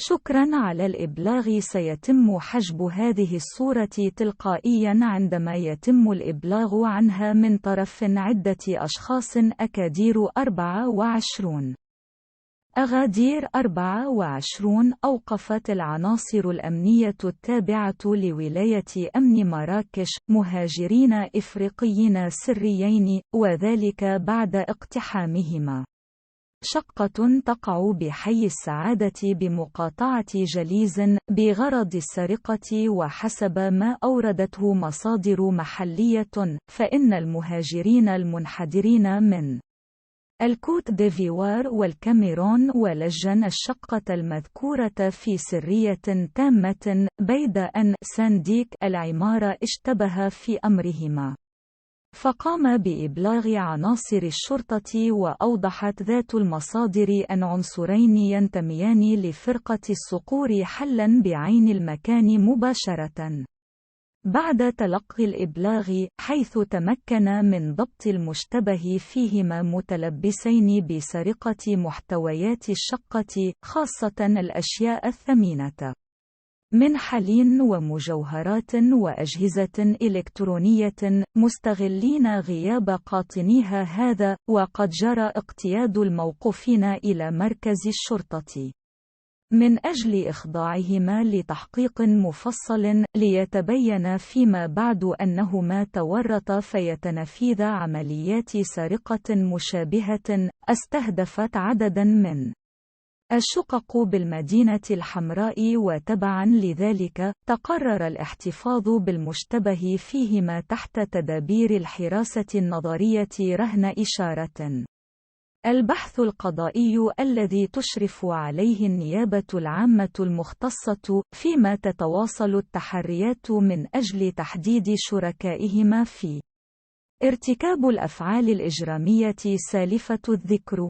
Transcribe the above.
شكرا على الإبلاغ. سيتم حجب هذه الصورة تلقائيا عندما يتم الإبلاغ عنها من طرف عدة أشخاص. أكادير 24. أغادير 24. أوقفت العناصر الأمنية التابعة لولاية أمن مراكش مهاجرين إفريقيين سريين، وذلك بعد اقتحامهما شقة تقع بحي السعادة بمقاطعة جليز بغرض السرقة. وحسب ما أوردته مصادر محلية، فإن المهاجرين المنحدرين من الكوت ديفوار والكاميرون ولجن الشقة المذكورة في سرية تامة، بيد أن سانديك العمارة اشتبه في أمرهما، فقام بإبلاغ عناصر الشرطة. وأوضحت ذات المصادر أن عنصرين ينتميان لفرقة الصقور حلا بعين المكان مباشرة بعد تلقي الإبلاغ، حيث تمكن من ضبط المشتبه فيهما متلبسين بسرقة محتويات الشقة، خاصة الأشياء الثمينة من حلين ومجوهرات وأجهزة إلكترونية، مستغلين غياب قاطنيها هذا. وقد جرى اقتياد الموقوفين إلى مركز الشرطة من أجل إخضاعهما لتحقيق مفصل، ليتبين فيما بعد أنهما تورطا فيتنفيذ عمليات سرقة مشابهة استهدفت عددا من الشقق بالمدينة الحمراء. وتبعا لذلك، تقرر الاحتفاظ بالمشتبه فيهما تحت تدابير الحراسة النظرية رهن إشارة. البحث القضائي الذي تشرف عليه النيابة العامة المختصة، فيما تتواصل التحريات من أجل تحديد شركائهما في ارتكاب الأفعال الإجرامية سالفة الذكر.